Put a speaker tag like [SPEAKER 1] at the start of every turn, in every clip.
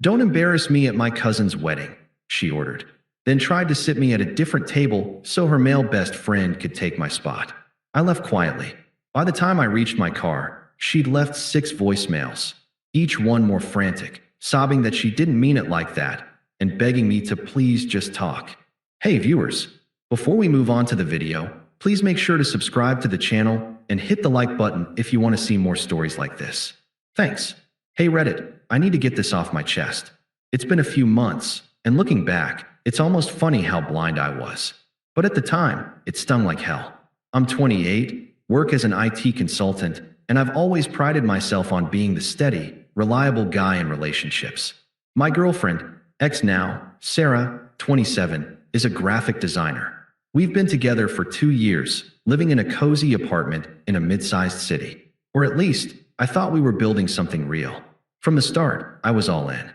[SPEAKER 1] "Don't embarrass me at my cousin's wedding," she ordered, then tried to sit me at a different table so her male best friend could take my spot. I left quietly. By the time I reached my car, she'd left 6 voicemails, each one more frantic, sobbing that she didn't mean it like that, and begging me to please just talk. Hey viewers, before we move on to the video, please make sure to subscribe to the channel and hit the like button if you want to see more stories like this. Thanks. Hey Reddit, I need to get this off my chest. It's been a few months, and looking back, it's almost funny how blind I was. But at the time, it stung like hell. I'm 28, work as an IT consultant, and I've always prided myself on being the steady, reliable guy in relationships. My girlfriend, ex now, Sarah, 27, is a graphic designer. We've been together for 2 years, living in a cozy apartment in a mid-sized city. Or at least, I thought we were building something real. From the start, I was all in.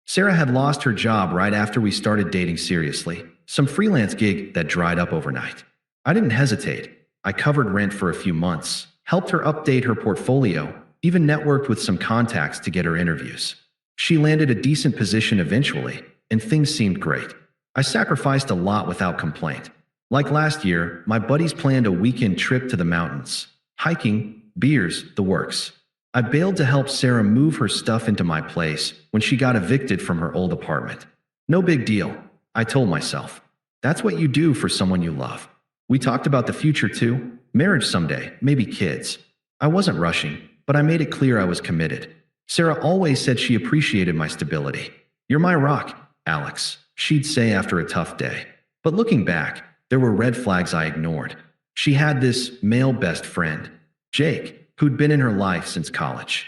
[SPEAKER 1] Sarah had lost her job right after we started dating seriously, some freelance gig that dried up overnight. I didn't hesitate. I covered rent for a few months, helped her update her portfolio, even networked with some contacts to get her interviews. She landed a decent position eventually, and things seemed great. I sacrificed a lot without complaint. Like last year, my buddies planned a weekend trip to the mountains. Hiking, beers, the works. I bailed to help Sarah move her stuff into my place when she got evicted from her old apartment. No big deal, I told myself. That's what you do for someone you love. We talked about the future too, marriage someday, maybe kids. I wasn't rushing, but I made it clear I was committed. Sarah always said she appreciated my stability. "You're my rock, Alex," she'd say after a tough day. But looking back, there were red flags I ignored. She had this male best friend, Jake, who'd been in her life since college.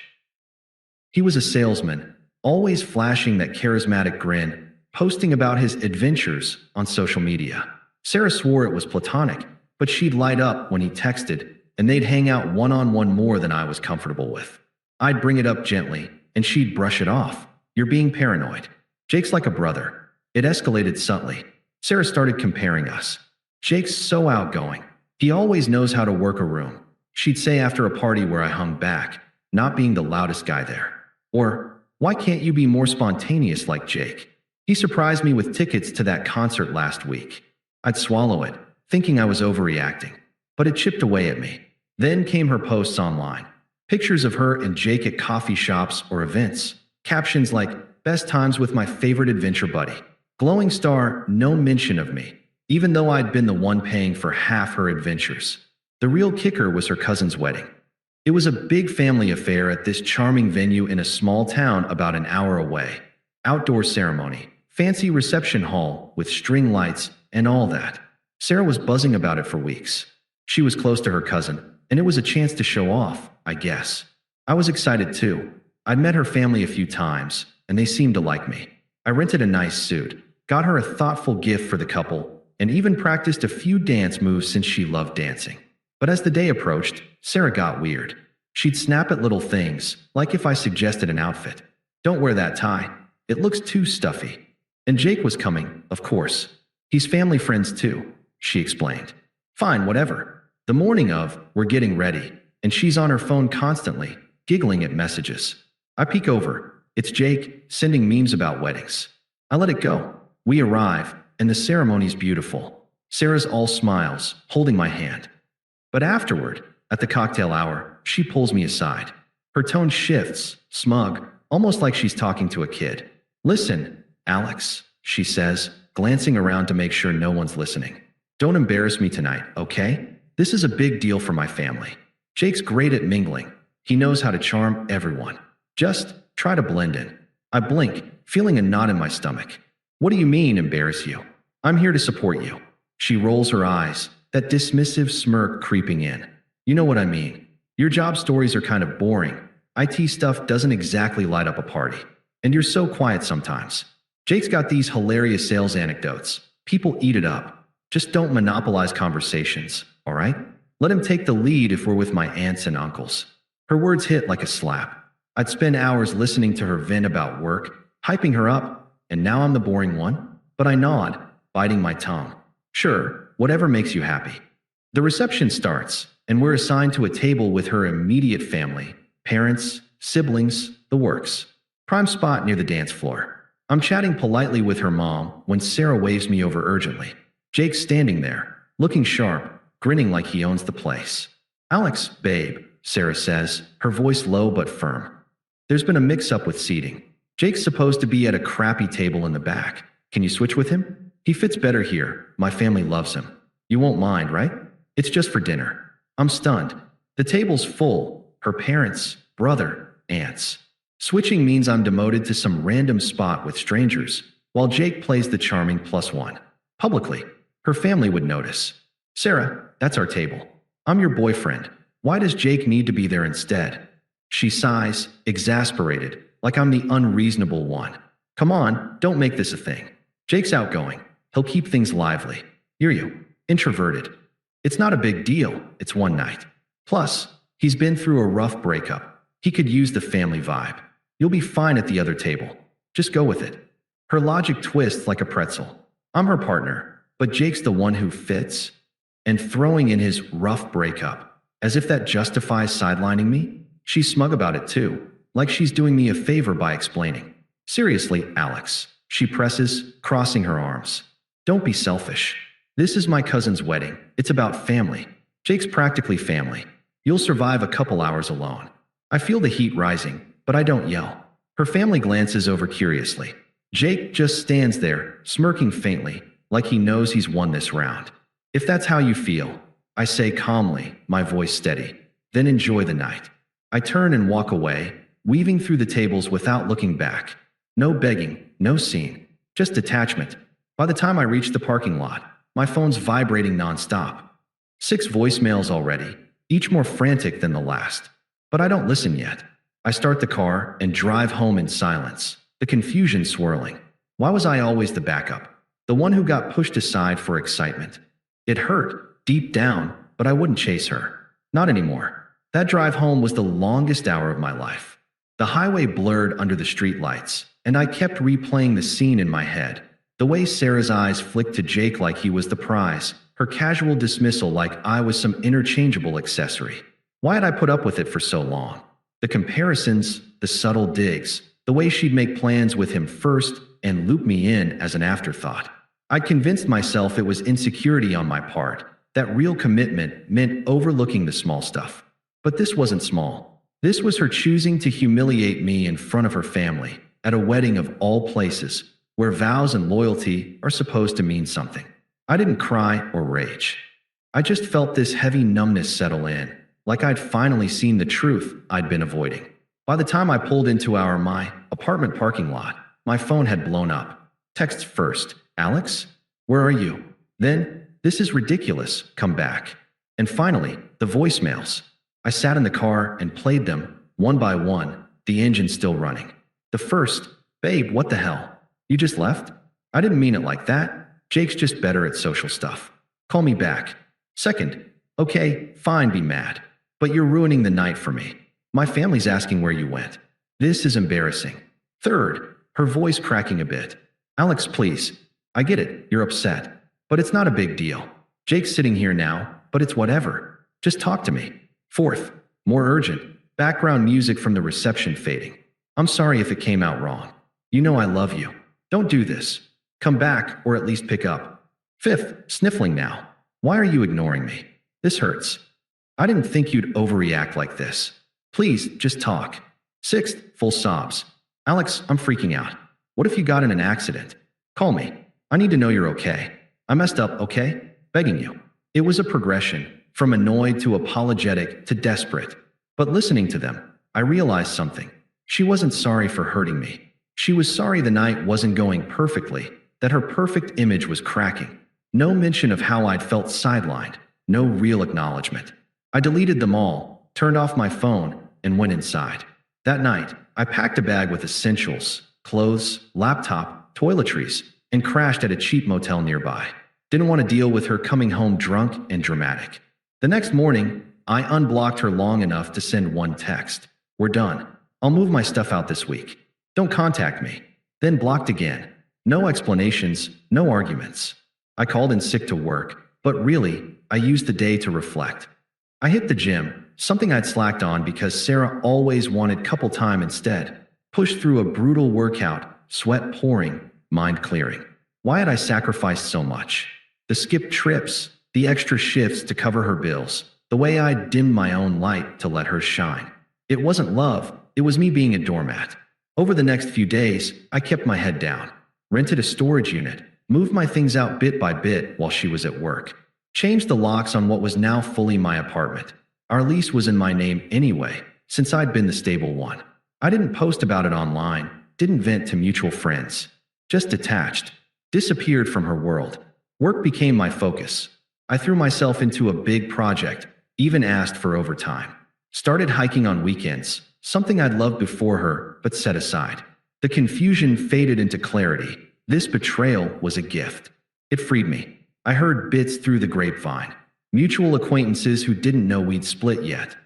[SPEAKER 1] He was a salesman, always flashing that charismatic grin, posting about his adventures on social media. Sarah swore it was platonic, but she'd light up when he texted, and they'd hang out one-on-one more than I was comfortable with. I'd bring it up gently, and she'd brush it off. "You're being paranoid. Jake's like a brother." It escalated subtly. Sarah started comparing us. "Jake's so outgoing. He always knows how to work a room," she'd say after a party where I hung back, not being the loudest guy there. Or, "Why can't you be more spontaneous like Jake? He surprised me with tickets to that concert last week." I'd swallow it, thinking I was overreacting, but it chipped away at me. Then came her posts online. Pictures of her and Jake at coffee shops or events. Captions like, "Best times with my favorite adventure buddy." Glowing star, no mention of me, even though I'd been the one paying for half her adventures. The real kicker was her cousin's wedding. It was a big family affair at this charming venue in a small town about an hour away. Outdoor ceremony, fancy reception hall with string lights and all that. Sarah was buzzing about it for weeks. She was close to her cousin, and it was a chance to show off, I guess. I was excited too. I'd met her family a few times, and they seemed to like me. I rented a nice suit, got her a thoughtful gift for the couple, and even practiced a few dance moves since she loved dancing. But as the day approached, Sarah got weird. She'd snap at little things, like if I suggested an outfit. "Don't wear that tie. It looks too stuffy." And Jake was coming, of course. "He's family friends too," she explained. "Fine, whatever." The morning of, we're getting ready, and she's on her phone constantly, giggling at messages. I peek over. It's Jake, sending memes about weddings. I let it go. We arrive, and the ceremony's beautiful. Sarah's all smiles, holding my hand. But afterward, at the cocktail hour, she pulls me aside. Her tone shifts, smug, almost like she's talking to a kid. "Listen, Alex," she says, glancing around to make sure no one's listening. "Don't embarrass me tonight, okay? This is a big deal for my family. Jake's great at mingling. He knows how to charm everyone. Just try to blend in." I blink, feeling a knot in my stomach. "What do you mean, embarrass you? I'm here to support you." She rolls her eyes, that dismissive smirk creeping in. "You know what I mean. Your job stories are kind of boring. IT stuff doesn't exactly light up a party. And you're so quiet sometimes. Jake's got these hilarious sales anecdotes. People eat it up. Just don't monopolize conversations, all right? Let him take the lead if we're with my aunts and uncles." Her words hit like a slap. I'd spend hours listening to her vent about work, hyping her up, and now I'm the boring one? But I nod, biting my tongue. "Sure, whatever makes you happy." The reception starts, and we're assigned to a table with her immediate family, parents, siblings, the works. Prime spot near the dance floor. I'm chatting politely with her mom when Sarah waves me over urgently. Jake's standing there, looking sharp, grinning like he owns the place. Alex, babe, Sarah says, her voice low but firm. There's been a mix-up with seating. Jake's supposed to be at a crappy table in the back. Can you switch with him? He fits better here. My family loves him. You won't mind, right? It's just for dinner. I'm stunned. The table's full. Her parents, brother, aunts. Switching means I'm demoted to some random spot with strangers, while Jake plays the charming +1. Publicly, her family would notice. Sarah, that's our table. I'm your boyfriend. Why does Jake need to be there instead? She sighs, exasperated, like I'm the unreasonable one. Come on, don't make this a thing. Jake's outgoing. He'll keep things lively. You're you. Introverted. It's not a big deal. It's one night. Plus, he's been through a rough breakup. He could use the family vibe. You'll be fine at the other table. Just go with it. Her logic twists like a pretzel. I'm her partner, but Jake's the one who fits. And throwing in his rough breakup, as if that justifies sidelining me? She's smug about it too, like she's doing me a favor by explaining. Seriously, Alex, she presses, crossing her arms. Don't be selfish. This is my cousin's wedding. It's about family. Jake's practically family. You'll survive a couple hours alone. I feel the heat rising, but I don't yell. Her family glances over curiously. Jake just stands there, smirking faintly, like he knows he's won this round. If that's how you feel, I say calmly, my voice steady, then enjoy the night. I turn and walk away, weaving through the tables without looking back. No begging, no scene, just detachment. By the time I reach the parking lot, my phone's vibrating nonstop. 6 voicemails already, each more frantic than the last. But I don't listen yet. I start the car and drive home in silence, the confusion swirling. Why was I always the backup? The one who got pushed aside for excitement? It hurt, deep down, but I wouldn't chase her. Not anymore. That drive home was the longest hour of my life. The highway blurred under the streetlights, and I kept replaying the scene in my head. The way Sarah's eyes flicked to Jake like he was the prize, her casual dismissal like I was some interchangeable accessory. Why had I put up with it for so long? The comparisons, the subtle digs, the way she'd make plans with him first and loop me in as an afterthought. I'd convinced myself it was insecurity on my part, that real commitment meant overlooking the small stuff. But this wasn't small. This was her choosing to humiliate me in front of her family, at a wedding of all places, where vows and loyalty are supposed to mean something. I didn't cry or rage. I just felt this heavy numbness settle in, like I'd finally seen the truth I'd been avoiding. By the time I pulled into my apartment parking lot, my phone had blown up. Texts first. Alex? Where are you? Then, this is ridiculous. Come back. And finally, the voicemails. I sat in the car and played them, one by one, the engine still running. The first, babe, what the hell? You just left? I didn't mean it like that. Jake's just better at social stuff. Call me back. Second, okay, fine, be mad. But you're ruining the night for me. My family's asking where you went. This is embarrassing. Third, her voice cracking a bit. Alex, please. I get it, you're upset. But it's not a big deal. Jake's sitting here now, but it's whatever. Just talk to me. Fourth, more urgent, background music from the reception fading. I'm sorry if it came out wrong. You know I love you. Don't do this. Come back, or at least pick up. Fifth, sniffling now. Why are you ignoring me? This hurts. I didn't think you'd overreact like this. Please, just talk. Sixth, full sobs. Alex, I'm freaking out. What if you got in an accident? Call me. I need to know you're okay. I messed up, okay? Begging you. It was a progression, from annoyed to apologetic to desperate. But listening to them, I realized something. She wasn't sorry for hurting me. She was sorry the night wasn't going perfectly, that her perfect image was cracking. No mention of how I'd felt sidelined, no real acknowledgement. I deleted them all, turned off my phone, and went inside. That night, I packed a bag with essentials, clothes, laptop, toiletries, and crashed at a cheap motel nearby. Didn't want to deal with her coming home drunk and dramatic. The next morning, I unblocked her long enough to send one text. We're done. I'll move my stuff out this week. Don't contact me. Then blocked again. No explanations, no arguments. I called in sick to work, but really, I used the day to reflect. I hit the gym, something I'd slacked on because Sarah always wanted couple time instead. Pushed through a brutal workout, sweat pouring, mind clearing. Why had I sacrificed so much? The skipped trips, the extra shifts to cover her bills, the way I dimmed my own light to let her shine. It wasn't love, it was me being a doormat. Over the next few days, I kept my head down, rented a storage unit, moved my things out bit by bit while she was at work, changed the locks on what was now fully my apartment. Our lease was in my name anyway, since I'd been the stable one. I didn't post about it online, didn't vent to mutual friends. Just detached, disappeared from her world. Work became my focus. I threw myself into a big project, even asked for overtime. Started hiking on weekends, something I'd loved before her, but set aside. The confusion faded into clarity. This betrayal was a gift. It freed me. I heard bits through the grapevine. Mutual acquaintances who didn't know we'd split yet.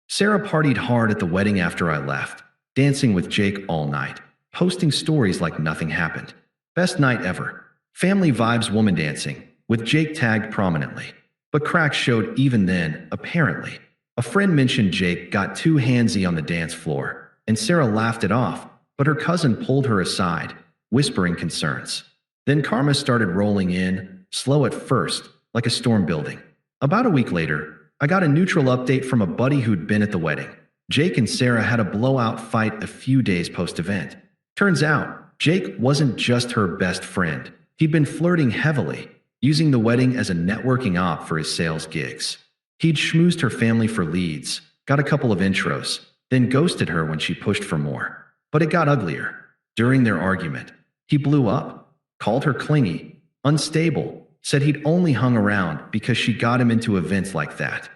[SPEAKER 1] Sarah partied hard at the wedding after I left, dancing with Jake all night, posting stories like nothing happened. Best night ever. Family vibes woman dancing, with Jake tagged prominently. But cracks showed even then, apparently. A friend mentioned Jake got too handsy on the dance floor, and Sarah laughed it off, but her cousin pulled her aside, whispering concerns. Then karma started rolling in, slow at first, like a storm building. About a week later, I got a neutral update from a buddy who'd been at the wedding. Jake and Sarah had a blowout fight a few days post-event. Turns out, Jake wasn't just her best friend. He'd been flirting heavily, using the wedding as a networking op for his sales gigs. He'd schmoozed her family for leads, got a couple of intros, then ghosted her when she pushed for more. But it got uglier. During their argument, he blew up, called her clingy, unstable, said he'd only hung around because she got him into events like that.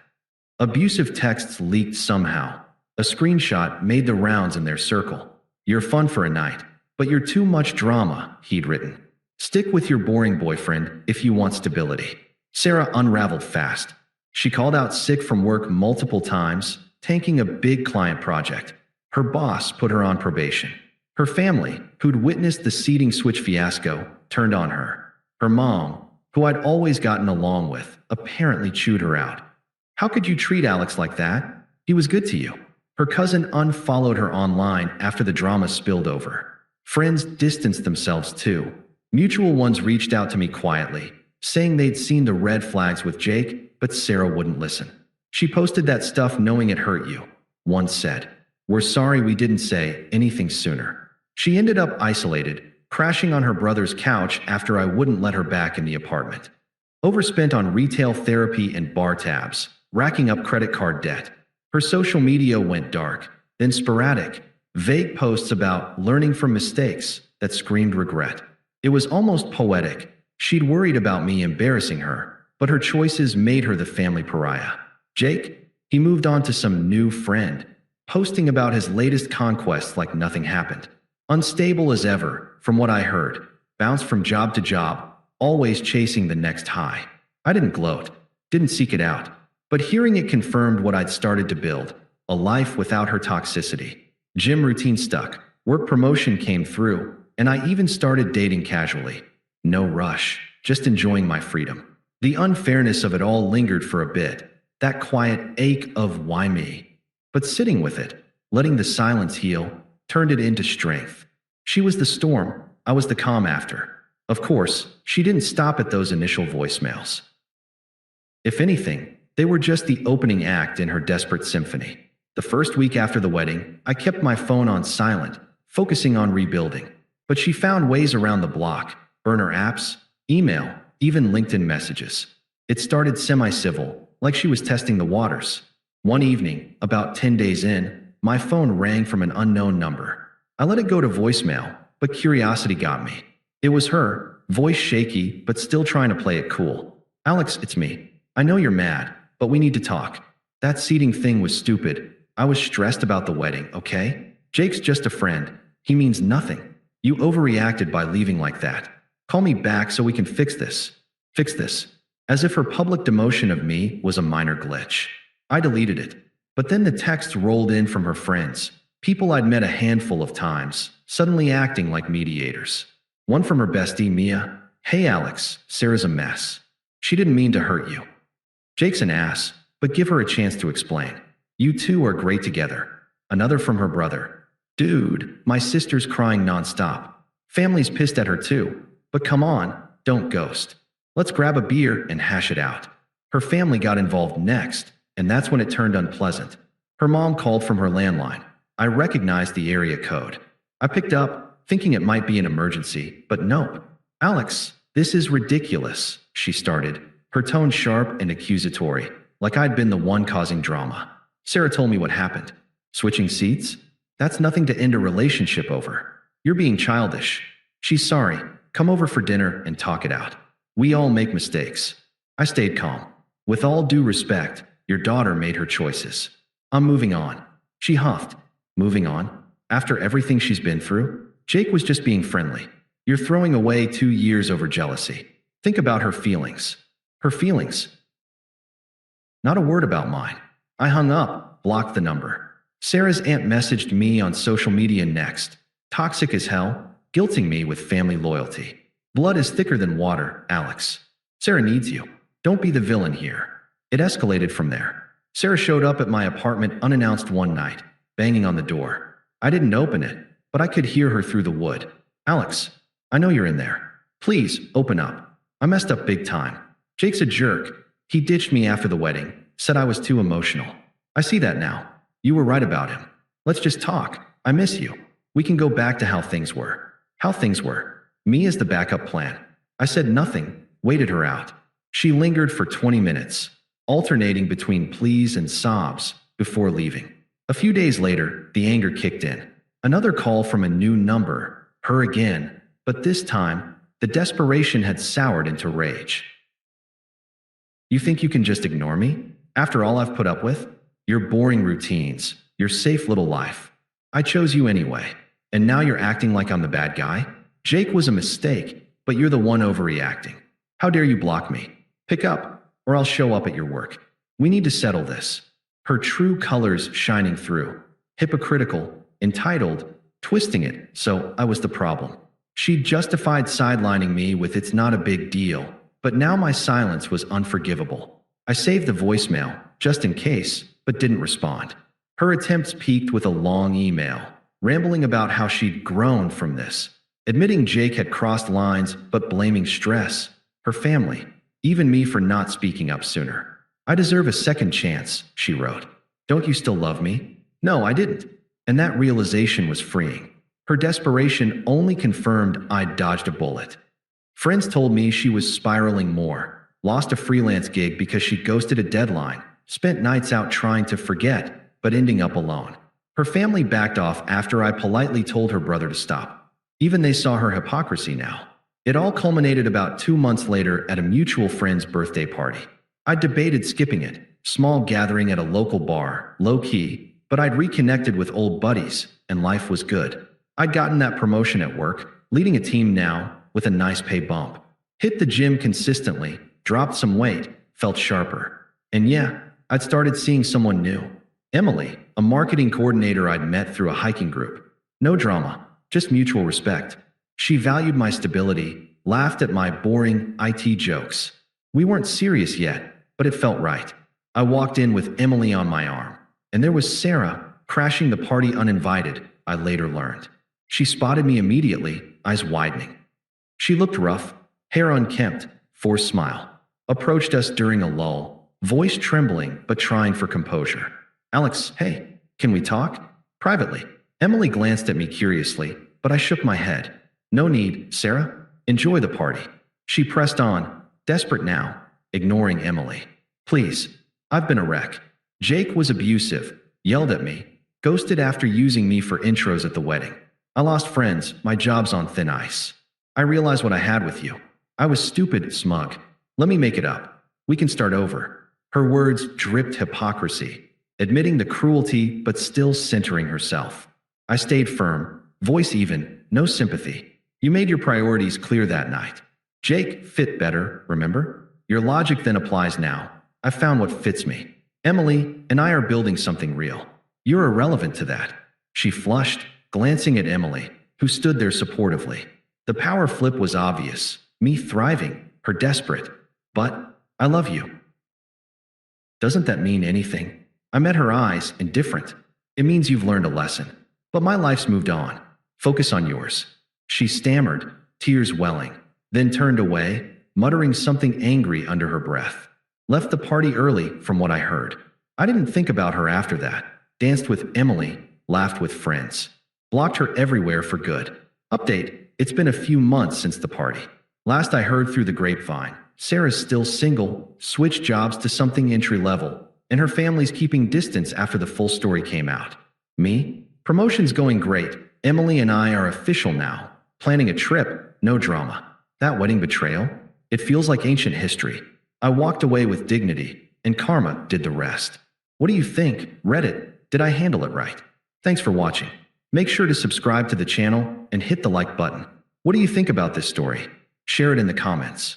[SPEAKER 1] Abusive texts leaked somehow. A screenshot made the rounds in their circle. "You're fun for a night, but you're too much drama," he'd written. "Stick with your boring boyfriend if you want stability." Sarah unraveled fast. She called out sick from work multiple times, tanking a big client project. Her boss put her on probation. Her family, who'd witnessed the seating switch fiasco, turned on her. Her mom, who I'd always gotten along with, apparently chewed her out. "How could you treat Alex like that? He was good to you." Her cousin unfollowed her online after the drama spilled over. Friends distanced themselves too. Mutual ones reached out to me quietly, saying they'd seen the red flags with Jake, but Sarah wouldn't listen. "She posted that stuff knowing it hurt you," one said. "We're sorry we didn't say anything sooner." She ended up isolated, crashing on her brother's couch after I wouldn't let her back in the apartment. Overspent on retail therapy and bar tabs, racking up credit card debt. Her social media went dark, then sporadic, vague posts about learning from mistakes that screamed regret. It was almost poetic. She'd worried about me embarrassing her, but her choices made her the family pariah. Jake, he moved on to some new friend, posting about his latest conquests like nothing happened. Unstable as ever, from what I heard, bounced from job to job, always chasing the next high. I didn't gloat, didn't seek it out, but hearing it confirmed what I'd started to build, a life without her toxicity. Gym routine stuck, work promotion came through, and I even started dating casually. No rush, just enjoying my freedom. The unfairness of it all lingered for a bit, that quiet ache of why me? But sitting with it, letting the silence heal, turned it into strength. She was the storm, I was the calm after. Of course, she didn't stop at those initial voicemails. If anything, they were just the opening act in her desperate symphony. The first week after the wedding, I kept my phone on silent, focusing on rebuilding. But she found ways around the block, burner apps, email, even LinkedIn messages. It started semi-civil, like she was testing the waters. One evening, about 10 days in, my phone rang from an unknown number. I let it go to voicemail, but curiosity got me. It was her, voice shaky, but still trying to play it cool. "Alex, it's me. I know you're mad, but we need to talk. That seating thing was stupid. I was stressed about the wedding, okay? Jake's just a friend. He means nothing. You overreacted by leaving like that. Call me back so we can fix this. Fix this." As if her public demotion of me was a minor glitch. I deleted it. But then the texts rolled in from her friends, people I'd met a handful of times, suddenly acting like mediators. One from her bestie, Mia. "Hey Alex, Sarah's a mess. She didn't mean to hurt you. Jake's an ass, but give her a chance to explain. You two are great together." Another from her brother. Dude, my sister's crying nonstop. Family's pissed at her too. But come on, don't ghost. Let's grab a beer and hash it out. Her family got involved next, and that's when it turned unpleasant. Her mom called from her landline. I recognized the area code. I picked up, thinking it might be an emergency, but nope. Alex, this is ridiculous, she started, her tone sharp and accusatory, like I'd been the one causing drama. Sarah told me what happened. Switching seats? That's nothing to end a relationship over. You're being childish. She's sorry. Come over for dinner and talk it out. We all make mistakes. I stayed calm. With all due respect, your daughter made her choices. I'm moving on. She huffed. Moving on? After everything she's been through? Jake was just being friendly. You're throwing away 2 years over jealousy. Think about her feelings. Her feelings. Not a word about mine. I hung up, blocked the number. Sarah's aunt messaged me on social media next. Toxic as hell, guilting me with family loyalty. Blood is thicker than water, Alex. Sarah needs you. Don't be the villain here. It escalated from there. Sarah showed up at my apartment unannounced one night, banging on the door. I didn't open it, but I could hear her through the wood. Alex, I know you're in there. Please, open up. I messed up big time. Jake's a jerk. He ditched me after the wedding, said I was too emotional. I see that now. You were right about him. Let's just talk. I miss you. We can go back to how things were. How things were. Me as the backup plan. I said nothing, waited her out. She lingered for 20 minutes, alternating between pleas and sobs before leaving. A few days later, the anger kicked in. Another call from a new number, her again, but this time, the desperation had soured into rage. You think you can just ignore me? After all I've put up with? Your boring routines, your safe little life. I chose you anyway, and now you're acting like I'm the bad guy? Jake was a mistake, but you're the one overreacting. How dare you block me? Pick up, or I'll show up at your work. We need to settle this. Her true colors shining through. Hypocritical, entitled, twisting it, so I was the problem. She justified sidelining me with "it's not a big deal," but now my silence was unforgivable. I saved the voicemail, just in case, but didn't respond. Her attempts peaked with a long email, rambling about how she'd grown from this, admitting Jake had crossed lines but blaming stress, her family, even me for not speaking up sooner. I deserve a second chance, she wrote. Don't you still love me? No, I didn't. And that realization was freeing. Her desperation only confirmed I'd dodged a bullet. Friends told me she was spiraling more, lost a freelance gig because she ghosted a deadline, spent nights out trying to forget, but ending up alone. Her family backed off after I politely told her brother to stop. Even they saw her hypocrisy now. It all culminated about 2 months later at a mutual friend's birthday party. I debated skipping it, small gathering at a local bar, low-key, but I'd reconnected with old buddies, and life was good. I'd gotten that promotion at work, leading a team now, with a nice pay bump. Hit the gym consistently, dropped some weight, felt sharper. And yeah, I'd started seeing someone new. Emily, a marketing coordinator I'd met through a hiking group. No drama, just mutual respect. She valued my stability, laughed at my boring IT jokes. We weren't serious yet, but it felt right. I walked in with Emily on my arm, and there was Sarah, crashing the party uninvited, I later learned. She spotted me immediately, eyes widening. She looked rough, hair unkempt, forced smile. Approached us during a lull, voice trembling but trying for composure. Alex, hey, can we talk? Privately. Emily glanced at me curiously, but I shook my head. No need, Sarah. Enjoy the party. She pressed on, desperate now, ignoring Emily. Please, I've been a wreck. Jake was abusive, yelled at me, ghosted after using me for intros at the wedding. I lost friends, my job's on thin ice. I realized what I had with you. I was stupid, smug. Let me make it up. We can start over. Her words dripped hypocrisy, admitting the cruelty but still centering herself. I stayed firm, voice even, no sympathy. You made your priorities clear that night. Jake fit better, remember? Your logic then applies now. I found what fits me. Emily and I are building something real. You're irrelevant to that. She flushed, glancing at Emily, who stood there supportively. The power flip was obvious. Me thriving, her desperate. But I love you. Doesn't that mean anything? I met her eyes, indifferent. It means you've learned a lesson. But my life's moved on. Focus on yours. She stammered, tears welling, then turned away, muttering something angry under her breath. Left the party early, from what I heard. I didn't think about her after that. Danced with Emily, laughed with friends. Blocked her everywhere for good. Update: it's been a few months since the party. Last I heard through the grapevine, Sarah's still single, switched jobs to something entry-level, and her family's keeping distance after the full story came out. Me? Promotion's going great. Emily and I are official now. Planning a trip, no drama. That wedding betrayal? It feels like ancient history. I walked away with dignity, and karma did the rest. What do you think, Reddit? Did I handle it right? Thanks for watching. Make sure to subscribe to the channel and hit the like button. What do you think about this story? Share it in the comments.